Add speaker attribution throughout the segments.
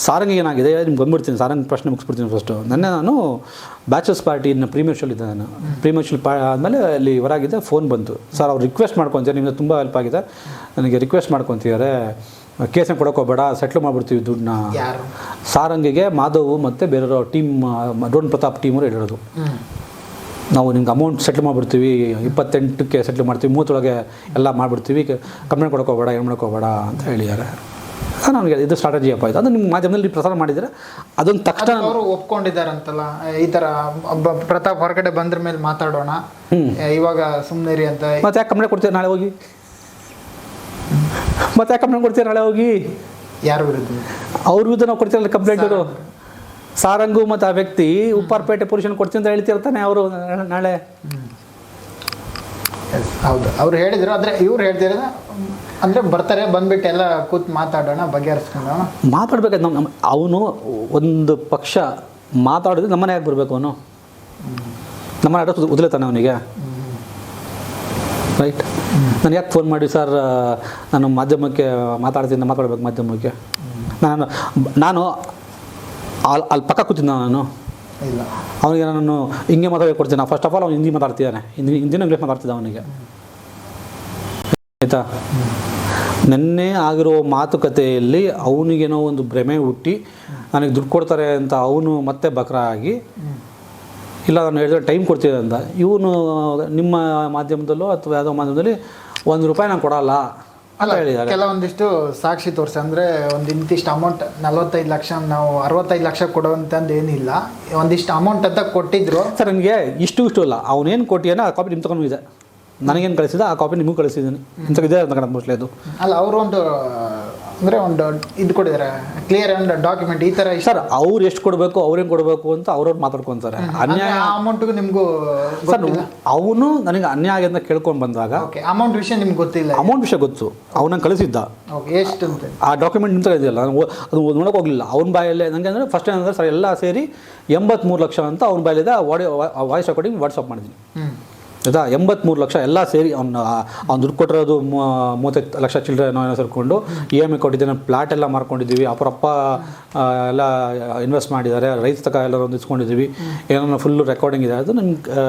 Speaker 1: ಸಾರಂಗಿಗೆ ಏನಾಗಿದೆ ನಿಮ್ಗೆ ಬಂದ್ಬಿಡ್ತೀನಿ, ಸಾರಂಗಿ ಪ್ರಶ್ನೆ ಮುಗಿಸ್ಬಿಡ್ತೀನಿ ಫಸ್ಟು. ನಾನು ಬ್ಯಾಚಲರ್ಸ್ ಪಾರ್ಟಿ ಇನ್ನು ಪ್ರೀಮಿಯರ್ ಶೋಲ್ ಇದ್ದೆ. ನಾನು ಪ್ರೀಮಿಯರ್ ಶೋಲ್ ಆದಮೇಲೆ ಅಲ್ಲಿ ಹೊರಗಿದ್ದೆ, ಫೋನ್ ಬಂತು. ಸರ್ ಅವ್ರು ರಿಕ್ವೆಸ್ಟ್ ಮಾಡ್ಕೊತಾರೆ, ನಿಮ್ಗೆ ತುಂಬ ಹೆಲ್ಪ್ ಆಗಿದೆ, ನನಗೆ ರಿಕ್ವೆಸ್ಟ್ ಮಾಡ್ಕೊತಿದ್ದಾರೆ, ಕೇಸನ್ನ ಕೊಡೋಕೋಬೇಡ, ಸೆಟ್ಲ್ ಮಾಡಿಬಿಡ್ತೀವಿ ದುಡ್ಡನ್ನ. ಸಾರಂಗಿಗೆ ಮಾಧವ್ ಮತ್ತು ಬೇರೆಯವರು ಟೀಮ್, ಡ್ರೋನ್ ಪ್ರತಾಪ್ ಟೀಮರು ಹೇಳಿರೋದು, ನಾವು ನಿಮ್ಗೆ ಅಮೌಂಟ್ ಸೆಟ್ಲ್ ಮಾಡಿಬಿಡ್ತೀವಿ, 28ಕ್ಕೆ ಸೆಟ್ಲ್ ಮಾಡ್ತೀವಿ, 30 ಎಲ್ಲ ಮಾಡಿಬಿಡ್ತೀವಿ, ಕಂಪ್ಲೇಂಟ್ ಕೊಡೋಕೋಬೇಡ, ಏನು ಮಾಡೋಕೋಬೇಡ ಅಂತ ಹೇಳಿದ್ದಾರೆ. ನನಗೆ ಇದು ಸ್ಟ್ರಾಟಜಿ ಅಪ್ಪ ಇದು. ಅದು ನಿಮ್ಮ ಮಾಧ್ಯಮದಲ್ಲಿ ಪ್ರಸಾರ ಮಾಡಿದರೆ ಅದೊಂದು ತಕ್ಷಣ
Speaker 2: ಅವರು ಒಪ್ಕೊಂಡಿದ್ದಾರಂತಲ್ಲ, ಈ ಥರ ಪ್ರತಾಪ್ ಹೊರಗಡೆ ಬಂದ್ರ ಮೇಲೆ ಮಾತಾಡೋಣ, ಇವಾಗ ಸುಮ್ಮನೆ ಅಂತ.
Speaker 1: ಮತ್ತೆ ಯಾಕೆ ಕಂಪ್ಲೇಂಟ್ ಕೊಡ್ತೀರಾ ನಾಳೆ ಹೋಗಿ? ಮತ್ತೆ ಯಾಕೆ ಕಂಪ್ಲೇಂಟ್ ಕೊಡ್ತೀರಾ ನಾಳೆ ಹೋಗಿ?
Speaker 2: ಯಾರ ವಿರುದ್ಧ? ಅವ್ರ
Speaker 1: ವಿರುದ್ಧ ನಾವು ಕೊಡ್ತೀರಲ್ಲ ಕಂಪ್ಲೇಂಟರು. ಸಾರಂಗು ಮತ್ತು ಆ ವ್ಯಕ್ತಿ ಉಪ್ಪಾರಪೇಟೆ ಪೊಲೀಸನ್ನು ಕೊಡ್ತೀನಿ ಅಂತ ಹೇಳ್ತಿರ್ತಾನೆ ಅವರು ನಾಳೆ.
Speaker 2: ಹೌದು, ಅವ್ರು ಹೇಳಿದ್ರು. ಆದರೆ ಇವ್ರು ಹೇಳ್ತಿರೋದ ಅಂದರೆ ಬರ್ತಾರೆ, ಬಂದ್ಬಿಟ್ಟು ಎಲ್ಲ ಕೂತ್ ಮಾತಾಡೋಣ, ಬಗೆಹರಿಸ್ಕೊಂಡು
Speaker 1: ಮಾತಾಡ್ಬೇಕಾದ್ರೆ ನಮ್ಮ ಅವನು ಒಂದು ಪಕ್ಷ ಮಾತಾಡಿದ್ರೆ ನಮ್ಮನೆ ಯಾಕೆ ಬರಬೇಕು? ಅವನು ನಮ್ಮನೆ ಆಡೋ ಉದಲೇತಾನೆ ಅವನಿಗೆ, ರೈಟ್? ನನಗೆ ಯಾಕೆ ಫೋನ್ ಮಾಡಿ ಸರ್ ನಾನು ಮಾಧ್ಯಮಕ್ಕೆ ಮಾತಾಡ್ಬೇಕು ಮಾಧ್ಯಮಕ್ಕೆ? ನಾನು ಅಲ್ಲಿ ಪಕ್ಕ ಕೂತಿದ್ದ ನಾನು,
Speaker 2: ಇಲ್ಲ
Speaker 1: ಅವನಿಗೆ ನಾನು ಹಿಂಗೆ ಮಾತಾಡ್ಕೊಡ್ತೀನಿ. ಫಸ್ಟ್ ಆಫ್ ಆಲ್ ಅವ್ನು ಹಿಂದಿ ಮಾತಾಡ್ತಿದ್ದಾನೆ, ಹಿಂದಿನ ಇಂಗ್ಲೀಷ್ ಮಾತಾಡ್ತಿದ್ದ ಅವನಿಗೆ, ಆಯಿತಾ? ನೆನ್ನೆ ಆಗಿರೋ ಮಾತುಕತೆಯಲ್ಲಿ ಅವನಿಗೇನೋ ಒಂದು ಭ್ರಮೆ ಹುಟ್ಟಿ ನನಗೆ ದುಡ್ಡು ಕೊಡ್ತಾರೆ ಅಂತ ಅವನು ಮತ್ತೆ ಬಕ್ರ ಆಗಿ, ಇಲ್ಲ ನಾನು ಹೇಳಿದ್ರೆ ಟೈಮ್ ಕೊಡ್ತಿದ್ದೆ ಅಂತ. ಇವನು ನಿಮ್ಮ ಮಾಧ್ಯಮದಲ್ಲೋ ಅಥವಾ ಯಾವುದೋ ಮಾಧ್ಯಮದಲ್ಲಿ ₹1 ನಾನು ಕೊಡಲ್ಲ
Speaker 2: ಅಲ್ಲ ಹೇಳಿದ್ದಾರೆ. ಕೆಲವೊಂದಿಷ್ಟು ಸಾಕ್ಷಿ ತೋರಿಸಿ, ಅಂದರೆ ಒಂದು ಇಂತಿಷ್ಟು ಅಮೌಂಟ್ 45 ಲಕ್ಷ, ನಾವು 65 ಲಕ್ಷ ಕೊಡುವಂಥದ್ದು ಏನಿಲ್ಲ, ಒಂದಿಷ್ಟು ಅಮೌಂಟ್ ಅಂತ ಕೊಟ್ಟಿದ್ರು
Speaker 1: ಸರ್. ನನಗೆ ಇಷ್ಟು ಅಲ್ಲ, ಅವನೇನು ಕೊಟ್ಟಿಯಾನ ಆ ಕಾಪಿ ನಿಮ್ಮ ತಗೊಂಡು ಇದೆ, ನನಗೇನು ಕಳಿಸಿದ ಆ ಕಾಪಿ ನಿಮಗೂ ಕಳಿಸಿದ್ದೀನಿ. ಇಂಥದ್ದಿದೆ ಅಂತ ಕಣ ಮೋಸ್ಟ್ಲಿ ಅದು.
Speaker 2: ಅಲ್ಲ, ಅವರು ಒಂದು ಅಂದರೆ ಒಂದು ಇದು ಕೊಟ್ಟಿದ್ದಾರೆ, ಕ್ಲಿಯರ್ ಒಂದು ಡಾಕ್ಯುಮೆಂಟ್ ಈ ಥರ.
Speaker 1: ಸರ್ ಅವ್ರು ಎಷ್ಟು ಕೊಡಬೇಕು, ಅವ್ರೇನು ಕೊಡಬೇಕು ಅಂತ ಅವ್ರವ್ರು ಮಾತಾಡ್ಕೊತಾರೆ. ಅನ್ಯಾಯ
Speaker 2: ಅಮೌಂಟ್ಗೂ ನಿಮಗೂ
Speaker 1: ಸರ್, ಅವನು ನನಗೆ ಅನ್ಯಾಯ ಅಂತ ಕೇಳ್ಕೊಂಡು ಬಂದಾಗ
Speaker 2: ಅಮೌಂಟ್ ವಿಷಯ ನಿಮ್ಗೆ ಗೊತ್ತಿಲ್ಲ.
Speaker 1: ಅಮೌಂಟ್ ವಿಷಯ ಗೊತ್ತು, ಅವನಂಗೆ ಕಳಿಸಿದ್ದ.
Speaker 2: ಎಷ್ಟು ಅಂತ
Speaker 1: ಆ ಡಾಕ್ಯುಮೆಂಟ್ ನಿಮ್ಮ ಇದೆಯಲ್ಲ, ಅದು ನೋಡೋಕೆ ಹೋಗಲಿಲ್ಲ ಅವನ ಬಾಯಲ್ಲೇ. ನನಗೆ ಅಂದರೆ ಫಸ್ಟ್ ಏನಂದರೆ ಸರ್ ಎಲ್ಲ ಸೇರಿ 83 ಲಕ್ಷ ಅಂತ ಅವ್ನ ಬಾಯಲ್ಲಿದೆ. ವಾಯ್ಸ್ ರೆಕಾರ್ಡಿಂಗ್ ವಾಟ್ಸಪ್ ಮಾಡಿದ್ದೀನಿ, ಆಯಿತಾ? 83 ಲಕ್ಷ ಎಲ್ಲ ಸೇರಿ ಅವ್ನು ದುಡ್ಡು ಕೊಟ್ಟಿರೋದು 35 ಲಕ್ಷ ಚಿಲ್ಲರೆ ಏನೋ ಸೇರಿಕೊಂಡು EMI ಕೊಟ್ಟಿದ್ದೇನೆ, ಪ್ಲಾಟ್ ಎಲ್ಲ ಮಾರ್ಕೊಂಡಿದ್ದೀವಿ, ಅಪ್ಪರಪ್ಪ ಎಲ್ಲ ಇನ್ವೆಸ್ಟ್ ಮಾಡಿದ್ದಾರೆ, ರೈತ ತಕ ಎಲ್ಲರೂ ಒಂದು ಇಸ್ಕೊಂಡಿದ್ದೀವಿ, ಏನೋ ಫುಲ್ಲು ರೆಕಾರ್ಡಿಂಗ್ ಇದೆ. ಅದು ನಿಮ್ಗೆ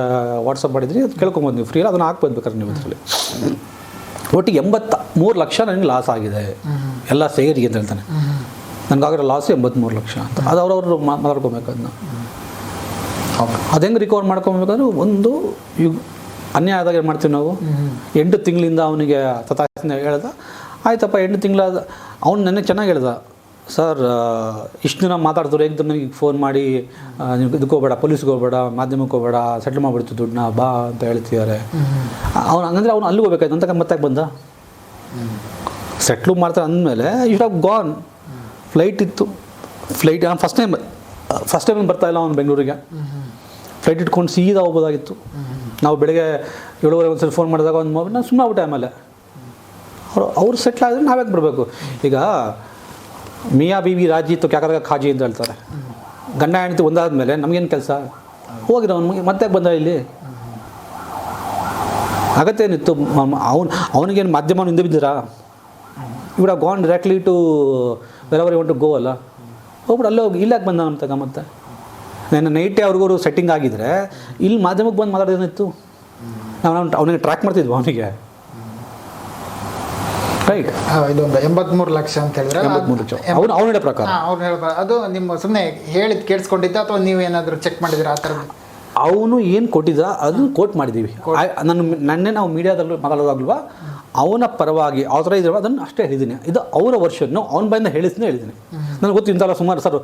Speaker 1: ವಾಟ್ಸಪ್ ಮಾಡಿದ್ರಿ, ಅದು ಕೇಳ್ಕೊಂಬಂದಿವಿ ಫ್ರೀ, ಅದನ್ನು ಹಾಕ್ಬೋದು ಬೇಕಾದ್ರೆ ನೀವು ಅದರಲ್ಲಿ. ಒಟ್ಟಿಗೆ 83 ಲಕ್ಷ ನನಗೆ ಲಾಸ್ ಆಗಿದೆ ಎಲ್ಲ ಸೇರಿ ಅಂತ ಹೇಳ್ತಾನೆ. ನನಗಾಗಿರೋ ಲಾಸ್ 83 ಲಕ್ಷ ಅಂತ. ಅದು ಅವ್ರವ್ರು ಮಾತಾಡ್ಕೊಬೇಕು. ಅದನ್ನ ಅದು ಹೆಂಗೆ ರಿಕವರ್ ಮಾಡ್ಕೊಬೇಕಂದ್ರೆ, ಒಂದು ಅನ್ಯಾಯ ಆದಾಗ ಏನು ಮಾಡ್ತೀವಿ ನಾವು, 8 ತಿಂಗಳಿಂದ ಅವನಿಗೆ ತಥಾಸ್ತಿನ ಹೇಳ್ದ. ಆಯ್ತಪ್ಪ 8 ತಿಂಗಳಾದ ಅವ್ನು ನನಗೆ ಚೆನ್ನಾಗಿ ಹೇಳ್ದ, ಸರ್ ಇಷ್ಟು ದಿನ ಮಾತಾಡ್ತಾರೆ, ಏಕ್ ದಿನ ನನಗೆ ಫೋನ್ ಮಾಡಿ ನೀವು ಇದಕ್ಕೆ ಹೋಗ್ಬೇಡ, ಪೊಲೀಸ್ಗೆ ಹೋಗ್ಬೇಡ, ಮಾಧ್ಯಮಕ್ಕೆ ಹೋಗ್ಬೇಡ, ಸೆಟ್ಲ್ ಮಾಡಿಬಿಡ್ತು ದುಡ್ಡನ್ನ ಬಾ ಅಂತ ಹೇಳ್ತಿದ್ದಾರೆ. ಅವ್ನು ಹಂಗಂದ್ರೆ ಅವ್ನು ಅಲ್ಲಿಗೆ ಹೋಗ್ಬೇಕಾಯ್ತು ಅಂತ ಮತ್ತೆ ಬಂದ. ಸೆಟ್ಲು ಮಾಡ್ತಾರೆ ಅಂದಮೇಲೆ ಯು ಹ್ಯಾವ್ ಗಾನ್. ಫ್ಲೈಟ್ ಇತ್ತು, ಫ್ಲೈಟ್ ಫಸ್ಟ್ ಟೈಮ್ ಬರ್ತಾಯಿಲ್ಲ ಅವ್ನು ಬೆಂಗಳೂರಿಗೆ. ಫ್ಲೈಟ್ ಇಟ್ಕೊಂಡು ಸೀದಾ ಹೋಗ್ಬೋದಾಗಿತ್ತು. ನಾವು ಬೆಳಗ್ಗೆ 7:30 ಒಂದ್ಸಲ ಫೋನ್ ಮಾಡಿದಾಗ ಒಂದು ಮೊಬೈಲ್ ನಾನು ಸುಮ್ಮನೆ ಆಗ್ಬಿಟ್ಟೆ. ಆಮೇಲೆ ಅವ್ರು ಸೆಟ್ಲ್ ಆದರೆ ನಾವ್ಯಾಕೆ ಬರಬೇಕು? ಈಗ ಮಿಯಾ ಬೀವಿ ರಾಜಿ ಇತ್ತು ಕ್ಯಾಕರಾಗ ಖಾಜಿ ಅಂತ ಹೇಳ್ತಾರೆ. ಗಂಡ ಹೆಂಡತಿ ಒಂದಾದ್ಮೇಲೆ ನಮಗೇನು ಕೆಲಸ? ಹೋಗಿರೋ ಅವ್ನಿಗೆ ಮತ್ತೆ ಬಂದ ಇಲ್ಲಿ ಅಗತ್ಯ ಏನಿತ್ತು? ಅವನಿಗೇನು ಮಾಧ್ಯಮ ಹಿಂದೆ ಬಿದ್ದೀರಾ? ಇವ್ರ gone directly to wherever you want to go ಅಲ್ಲ, ಹೋಗ್ಬಿಟ್ಟು ಅಲ್ಲೇ ಹೋಗಿ. ಇಲ್ಲಾಕೆ ಬಂದ ನಮ್ಮ ತಗ? ಮತ್ತೆ ನಾನು ನೈಟೇ ಅವ್ರಿಗೂ ಸೆಟ್ಟಿಂಗ್ ಆಗಿದ್ರೆ ಇಲ್ಲಿ ಮಾಧ್ಯಮಕ್ಕೆ ಬಂದು ಮಾತಾಡೋದೇನಿತ್ತು? ನಾವು ಅವನಿಗೆ ಟ್ರ್ಯಾಕ್ ಮಾಡ್ತಿದ್ವಿ ಅವನಿಗೆ, ರೈಟ್?
Speaker 2: ಇದೊಂದು 83 ಲಕ್ಷ ಅಂತ ಹೇಳಿದ್ರೆ
Speaker 1: 83 ಲಕ್ಷ ಅವ್ನು ಹೇಳೋ ಪ್ರಕಾರ.
Speaker 2: ಅವ್ರು ಹೇಳ್ಬಾರ್ದು, ಅದು ನಿಮ್ಮ ಸುಮ್ಮನೆ ಹೇಳಿದ್ದು ಕೇಳಿಸ್ಕೊಂಡಿದ್ದ ಅಥವಾ ನೀವು ಏನಾದರೂ ಚೆಕ್ ಮಾಡಿದ್ರೆ ಆ ಥರದ್ದು?
Speaker 1: ಅವನು ಏನು ಕೊಟ್ಟಿದ್ದ ಅದನ್ನು ಕೋಟ್ ಮಾಡಿದ್ದೀವಿ. ನನ್ನೇ ನಾವು ಮೀಡಿಯಾದಲ್ಲೂ ಮಾತಾಡೋದಾಗಲ್ವಾ, ಅವನ ಪರವಾಗಿ ಆಥರೈಸ್ ಇರೋ ಅದನ್ನು ಅಷ್ಟೇ ಹೇಳಿದ್ದೀನಿ. ಇದು ಅವರ ವರ್ಷನ್ನು ಅವನ ಬಾಯಿಂದ ಹೇಳಿದ್ದೀನಿ. ನನಗೆ ಗೊತ್ತು ಇಂಥಲ್ಲ ಸುಮಾರು ಸರ್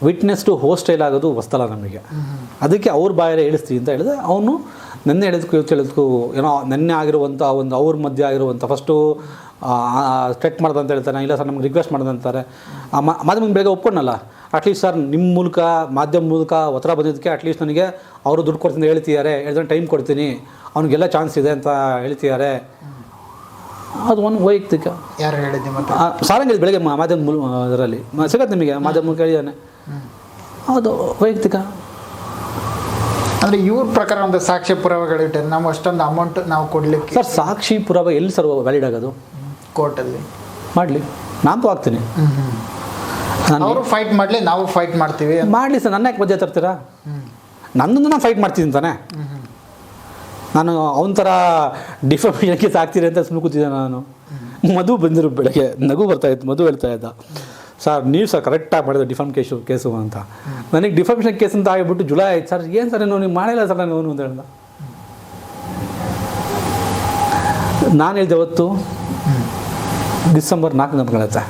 Speaker 1: ವಿಟ್ನೆಸ್ ಟು ಹೋಸ್ಟೈಲ್ ಆಗೋದು ಹೊಸ್ತಲ್ಲ ನಮಗೆ, ಅದಕ್ಕೆ ಅವ್ರ ಬಾಯಲ್ಲೇ ಹೇಳಿಸ್ತೀವಿ ಅಂತ ಹೇಳಿದ್ರೆ ಅವನು ನೆನ್ನೆ ಹೇಳಿದ್ಕು ಏನೋ ನೆನ್ನೆ ಆಗಿರುವಂಥ ಒಂದು ಅವ್ರ ಮಧ್ಯೆ ಆಗಿರುವಂಥ ಫಸ್ಟು ಸ್ಟ್ರೆಟ್ ಮಾಡ್ದಂತ ಹೇಳ್ತಾನೆ. ಇಲ್ಲ ಸರ್ ನಮ್ಗೆ ರಿಕ್ವೆಸ್ಟ್ ಮಾಡ್ದಂತಾರೆ. ಮಾಧ್ಯಮ ಬೆಳಗ್ಗೆ ಒಪ್ಕೊಂಡಲ್ಲ, ಅಟ್ಲೀಸ್ಟ್ ಸರ್ ನಿಮ್ಮ ಮೂಲಕ ಮಾಧ್ಯಮ ಮೂಲಕ ಒತ್ತಡ ಬಂದಿದ್ದಕ್ಕೆ ಅಟ್ಲೀಸ್ಟ್ ನನಗೆ ಅವರು ದುಡ್ಡು ಕೊಡ್ತೀನಿ ಹೇಳ್ತಿದ್ದಾರೆ, ಹೇಳಿದ್ರೆ ಟೈಮ್ ಕೊಡ್ತೀನಿ, ಅವ್ನಿಗೆಲ್ಲ ಚಾನ್ಸ್ ಇದೆ ಅಂತ ಹೇಳ್ತಿದ್ದಾರೆ. ಅದು ಒಂದು ವೈಯಕ್ತಿಕ.
Speaker 2: ಯಾರು ಹೇಳಿದ್ದೆ? ಮತ್ತೆ
Speaker 1: ಸಾರಂಗ್ ಬೆಳಗ್ಗೆ ಮಾಧ್ಯಮ ಇದರಲ್ಲಿ ಸಿಗತ್ತೆ ನಿಮಗೆ, ಮಾಧ್ಯಮ ಕೇಳಿದ್ದಾನೆ, ಅದು ವೈಯಕ್ತಿಕ.
Speaker 2: ಅಂದರೆ ಇವ್ರ ಪ್ರಕಾರ ಒಂದು ಸಾಕ್ಷಿ ಪುರಾವೆಗಳಿಟ್ಟೆ ನಾವು ಅಷ್ಟೊಂದು ಅಮೌಂಟ್ ನಾವು ಕೊಡಲಿಕ್ಕೆ.
Speaker 1: ಸರ್ ಸಾಕ್ಷಿ ಪುರಾವೆ ಎಲ್ಲಿ ಸರ್ ವ್ಯಾಲಿಡ್ ಆಗೋದು?
Speaker 2: ಕೋರ್ಟಲ್ಲಿ
Speaker 1: ಮಾಡಲಿ, ನಾನು ಹಾಕ್ತೀನಿ.
Speaker 2: ಅವರು ಫೈಟ್ ಮಾಡಲಿ, ನಾವು ಫೈಟ್ ಮಾಡ್ತೀವಿ.
Speaker 1: ಮಾಡಲಿ ಸರ್, ನನ್ನ ಯಾಕೆ ಮಧ್ಯೆ ತರ್ತೀರಾ? ನನ್ನನ್ನು ನಾನು ಫೈಟ್ ಮಾಡ್ತೀನಿ ತಾನೆ. ನಾನು ಅವನ ಥರ ಡಿಫಾಮೇಷನ್ ಕೇಸ್ ಆಗ್ತೀರಿ ಅಂತ ಸುಮ್ಮನೆ ಕೂತಿದ್ದೆ ನಾನು. ಮಧು ಬಂದರು ಬೆಳಗ್ಗೆ, ನಗು ಬರ್ತಾಯಿತ್ತು. ಮಧು ಹೇಳ್ತಾ ಇದ್ದ, ಸರ್ ನೀವು ಸರ್ ಕರೆಕ್ಟಾಗಿ ಮಾಡಿದೆ ಕೇಸು ಅಂತ. ನನಗೆ ಡಿಫಾಮೇಷನ್ ಕೇಸ್ ಅಂತ ಆಗಿಬಿಟ್ಟು ಜುಲೈ ಆಯ್ತು. ಸರ್ ಏನು ಸರ್ ನೀವು ಮಾಡಿಲ್ಲ ಸರ್ ನಾನು ಅಂತ ಹೇಳ್ದ. ನಾನು ಹೇಳಿದೆ ಅವತ್ತು ಡಿಸೆಂಬರ್ 4 ನಮ್ಗಳತ್ತೆ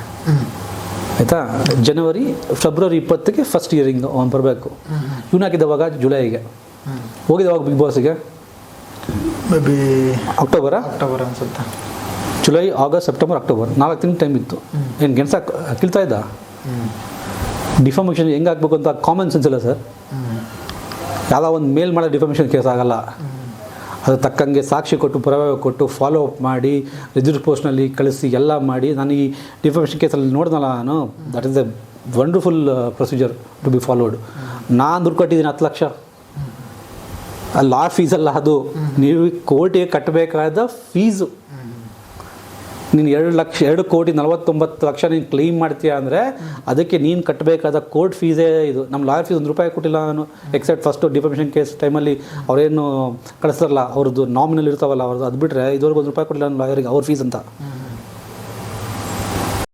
Speaker 1: ಆಯಿತಾ, ಜನವರಿ ಫೆಬ್ರವರಿ 20ಕ್ಕೆ ಫಸ್ಟ್ ಇಯರಿಂಗ್ ಅವ್ನು ಬರಬೇಕು. ಇವ್ನು ಹಾಕಿದವಾಗ ಜುಲೈಗೆ ಹೋಗಿದ್ದವಾಗ ಬಿಗ್ ಬಾಸ್ಗೆ
Speaker 2: ಮೇ ಬಿ
Speaker 1: ಅಕ್ಟೋಬರ್
Speaker 2: ಅನ್ಸುತ್ತೆ.
Speaker 1: ಜುಲೈ, ಆಗಸ್ಟ್, ಸೆಪ್ಟೆಂಬರ್, ಅಕ್ಟೋಬರ್ 4 ತಿಂಗಳು ಟೈಮ್ ಇತ್ತು. ಏನು ಗೆಣಸ ಕಿಲ್ತಾ ಇದ್ದ? ಡಿಫಾಮೇಷನ್ ಹೆಂಗೆ ಹಾಕ್ಬೇಕು ಅಂತ ಕಾಮನ್ ಸೆನ್ಸ್ ಇಲ್ಲ ಸರ್. ಯಾವುದೋ ಒಂದು ಮೇಲ್ ಮಾಡೋ ಡಿಫಾಮೇಷನ್ ಕೇಸ್ ಆಗಲ್ಲ. ಅದು ತಕ್ಕಂಗೆ ಸಾಕ್ಷಿ ಕೊಟ್ಟು, ಪುರಾವೆ ಕೊಟ್ಟು, ಫಾಲೋ ಅಪ್ ಮಾಡಿ, ರಿಜಿಸ್ಟರ್ ಪೋಸ್ಟ್ನಲ್ಲಿ ಕಳಿಸಿ ಎಲ್ಲ ಮಾಡಿ. ನಾನು ಈ ಡಿಫಾಮೇಷನ್ ಕೇಸಲ್ಲಿ ನೋಡಿದ್ನಲ್ಲ ನಾನು, that is a wonderful procedure to be followed. ನಾನು ದುಡ್ಡು ಕಟ್ಟಿದ್ದೀನಿ 10 ಲಕ್ಷ. ಲಾ ಫೀಸಲ್ಲ ಅದು, ನೀವು ಕೋರ್ಟಿಗೆ ಕಟ್ಟಬೇಕಾದ ಫೀಸು. ನೀನು 2,49,00,000 ನೀನು ಕ್ಲೈಮ್ ಮಾಡ್ತೀಯ ಅಂದರೆ ಅದಕ್ಕೆ ನೀನು ಕಟ್ಟಬೇಕಾದ ಕೋರ್ಟ್ ಫೀಸೇ ಇದು. ನಮ್ಮ ಲಾಯರ್ ಫೀಸ್ ₹1 ಕೊಟ್ಟಿಲ್ಲ ನಾನು, ಎಕ್ಸೆಪ್ಟ್ ಫಸ್ಟು ಡಿಫಾಮೇಷನ್ ಕೇಸ್ ಟೈಮಲ್ಲಿ ಅವರೇನು ಕಳಿಸ್ತಾರಲ್ಲ ಅವ್ರದ್ದು ನಾಮಿನಲ್ ಇರ್ತಾವಲ್ಲ ಅವ್ರದ್ದು, ಅದು ಬಿಟ್ಟರೆ ಇದುವರೆಗೂ ₹1 ಕೊಟ್ಟಿಲ್ಲ ನಾನು ಲಾಯರಿಗೆ, ಅವ್ರ ಫೀಸ್ ಅಂತ.